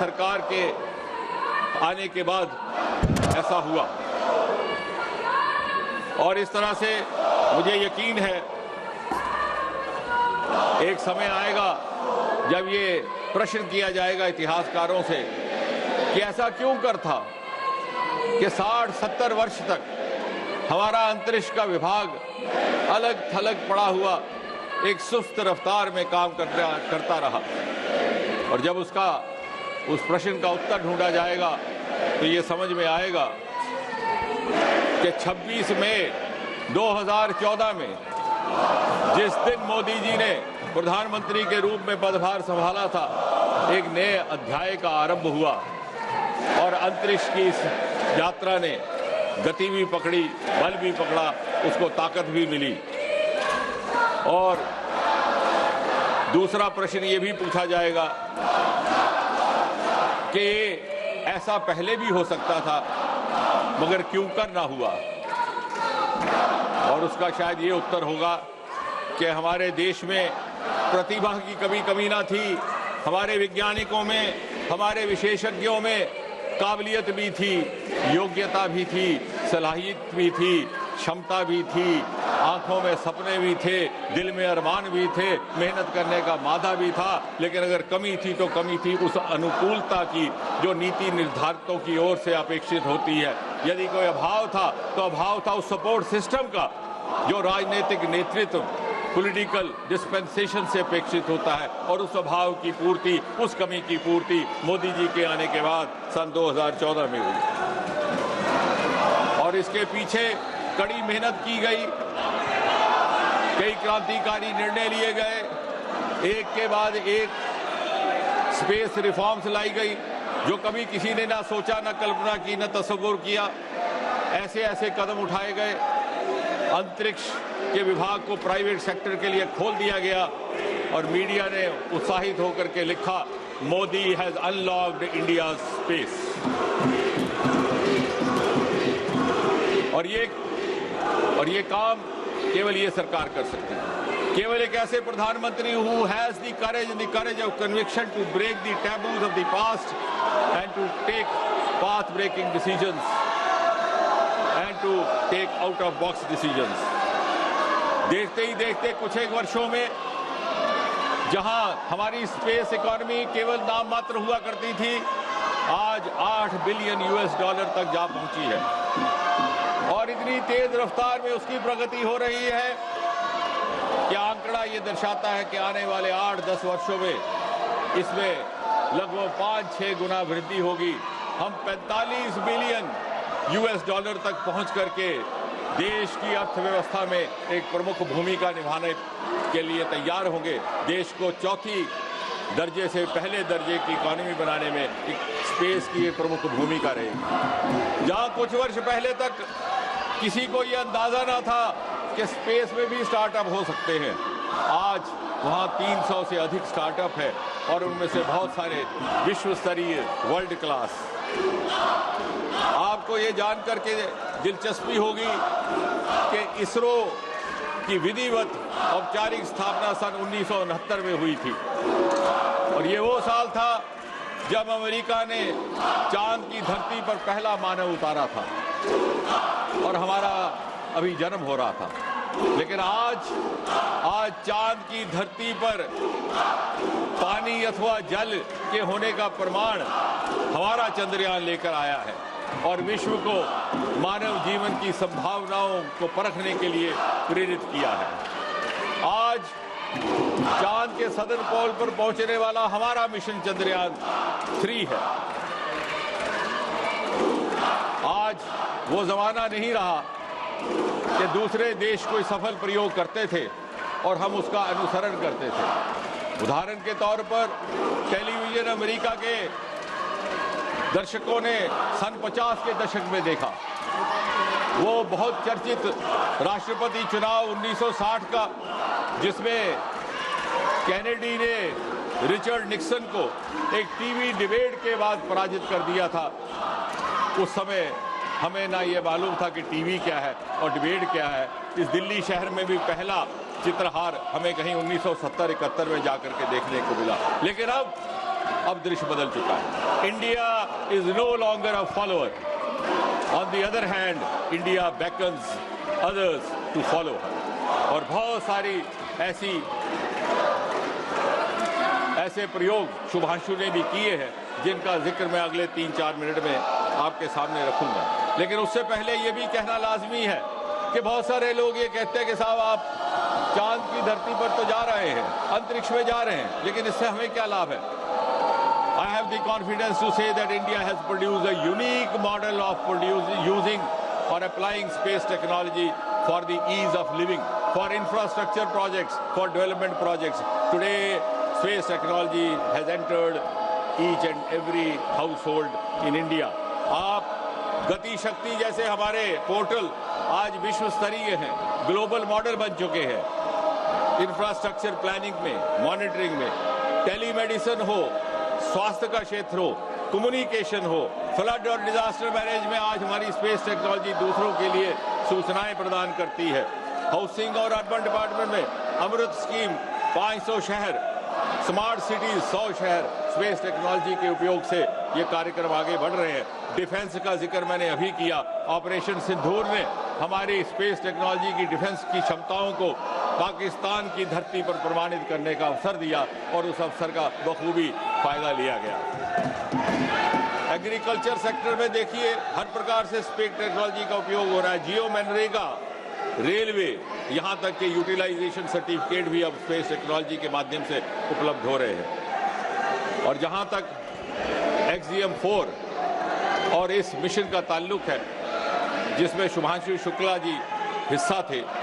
सरकार के आने के बाद ऐसा हुआ। और इस तरह से मुझे यकीन है एक समय आएगा जब ये प्रश्न किया जाएगा इतिहासकारों से कि ऐसा क्यों कर था कि 60-70 वर्ष तक हमारा अंतरिक्ष का विभाग अलग थलग पड़ा हुआ एक सुस्त रफ्तार में काम करता रहा। और जब उस प्रश्न का उत्तर ढूंढा जाएगा तो ये समझ में आएगा कि 26 मई 2014 में जिस दिन मोदी जी ने प्रधानमंत्री के रूप में पदभार संभाला था, एक नए अध्याय का आरंभ हुआ और अंतरिक्ष की इस यात्रा ने गति भी पकड़ी, बल भी पकड़ा, उसको ताकत भी मिली। और दूसरा प्रश्न ये भी पूछा जाएगा कि ऐसा पहले भी हो सकता था मगर क्यों कर ना हुआ। और उसका शायद ये उत्तर होगा कि हमारे देश में प्रतिभा की कभी कमी ना थी, हमारे वैज्ञानिकों में, हमारे विशेषज्ञों में काबिलियत भी थी, योग्यता भी थी, सलाहियत भी थी, क्षमता भी थी, आंखों में सपने भी थे, दिल में अरमान भी थे, मेहनत करने का मादा भी था। लेकिन अगर कमी थी तो कमी थी उस अनुकूलता की जो नीति निर्धारकों की ओर से अपेक्षित होती है। यदि कोई अभाव था तो अभाव था उस सपोर्ट सिस्टम का जो राजनीतिक नेतृत्व पॉलिटिकल डिस्पेंसेशन से अपेक्षित होता है। और उस अभाव की पूर्ति, उस कमी की पूर्ति मोदी जी के आने के बाद सन 2014 में हुई। और इसके पीछे कड़ी मेहनत की गई, कई क्रांतिकारी निर्णय लिए गए, एक के बाद एक स्पेस रिफॉर्म्स लाई गई जो कभी किसी ने ना सोचा, ना कल्पना की, ना तस्वुर किया। ऐसे ऐसे कदम उठाए गए, अंतरिक्ष के विभाग को प्राइवेट सेक्टर के लिए खोल दिया गया और मीडिया ने उत्साहित होकर के लिखा, Modi has unlocked India space. और ये काम केवल ये सरकार कर सकती है। केवल एक ऐसे प्रधानमंत्री who has the courage of conviction to break the taboos of the past and to take path breaking decisions and to take out of box decisions. देखते ही देखते कुछ एक वर्षों में जहां हमारी स्पेस इकोनॉमी केवल नाम मात्र हुआ करती थी, आज $8 बिलियन तक जा पहुंची है। और इतनी तेज रफ्तार में उसकी प्रगति हो रही है कि आंकड़ा ये दर्शाता है कि आने वाले 8-10 वर्षों में इसमें लगभग 5-6 गुना वृद्धि होगी। हम $45 बिलियन तक पहुंच करके देश की अर्थव्यवस्था में एक प्रमुख भूमिका निभाने के लिए तैयार होंगे। देश को चौथी दर्जे से पहले दर्जे की इकोनॉमी बनाने में स्पेस की एक प्रमुख भूमिका रहेगी। जहां कुछ वर्ष पहले तक किसी को यह अंदाजा ना था कि स्पेस में भी स्टार्टअप हो सकते हैं, आज वहां 300 से अधिक स्टार्टअप है और उनमें से बहुत सारे विश्व स्तरीय, वर्ल्ड क्लास। आपको ये जानकर के दिलचस्पी होगी कि इसरो की विधिवत औपचारिक स्थापना सन 1969 में हुई थी और ये वो साल था जब अमेरिका ने चांद की धरती पर पहला मानव उतारा था और हमारा अभी जन्म हो रहा था। लेकिन आज चांद की धरती पर पानी अथवा जल के होने का प्रमाण हमारा चंद्रयान लेकर आया है और विश्व को मानव जीवन की संभावनाओं को परखने के लिए प्रेरित किया है। आज चांद के सदर्न पोल पर पहुंचने वाला हमारा मिशन चंद्रयान 3 है। आज वो जमाना नहीं रहा कि दूसरे देश कोई सफल प्रयोग करते थे और हम उसका अनुसरण करते थे। उदाहरण के तौर पर टेलीविजन अमेरिका के दर्शकों ने सन 50 के दशक में देखा, वो बहुत चर्चित राष्ट्रपति चुनाव 1960 का, जिसमें कैनेडी ने रिचर्ड निक्सन को एक टीवी डिबेट के बाद पराजित कर दिया था। उस समय हमें ना ये मालूम था कि टीवी क्या है और डिबेट क्या है। इस दिल्ली शहर में भी पहला चित्रहार हमें कहीं 1970-71 में जाकर के देखने को मिला। लेकिन अब अब दृश्य बदल चुका है। India is no longer a follower, on the other hand India beckons others to follow her. और बहुत सारी ऐसे प्रयोग शुभांशु ने भी किए हैं जिनका जिक्र मैं अगले 3-4 मिनट में आपके सामने रखूंगा। लेकिन उससे पहले ये भी कहना लाजमी है कि बहुत सारे लोग ये कहते हैं कि साहब आप चांद की धरती पर तो जा रहे हैं, अंतरिक्ष में जा रहे हैं, लेकिन इससे हमें क्या लाभ है? I have the confidence to say that India has produced a unique model of using or applying space technology for the ease of living, for infrastructure projects, for development projects. Today, space technology has entered each and every household in India. आप गति शक्ति जैसे हमारे portal आज विश्व स्तरीय हैं, global model बन चुके हैं। इंफ्रास्ट्रक्चर प्लानिंग में, मॉनिटरिंग में, टेलीमेडिसिन हो, स्वास्थ्य का क्षेत्र हो, कम्युनिकेशन हो, फ्लड और डिजास्टर मैनेज में आज हमारी स्पेस टेक्नोलॉजी दूसरों के लिए सूचनाएं प्रदान करती है। हाउसिंग और अर्बन डिपार्टमेंट में अमृत स्कीम 500 शहर, स्मार्ट सिटीज 100 शहर स्पेस टेक्नोलॉजी के उपयोग से ये कार्यक्रम आगे बढ़ रहे हैं। डिफेंस का जिक्र मैंने अभी किया। ऑपरेशन सिंदूर ने हमारी स्पेस टेक्नोलॉजी की डिफेंस की क्षमताओं को पाकिस्तान की धरती पर प्रमाणित करने का अवसर दिया और उस अवसर का बखूबी फायदा लिया गया। एग्रीकल्चर सेक्टर में देखिए हर प्रकार से स्पेस टेक्नोलॉजी का उपयोग हो रहा है। जियो मनरेगा, रेलवे, यहाँ तक कि यूटिलाइजेशन सर्टिफिकेट भी अब स्पेस टेक्नोलॉजी के माध्यम से उपलब्ध हो रहे हैं। और जहाँ तक XGM-4 और इस मिशन का ताल्लुक है जिसमें शुभांशु शुक्ला जी हिस्सा थे,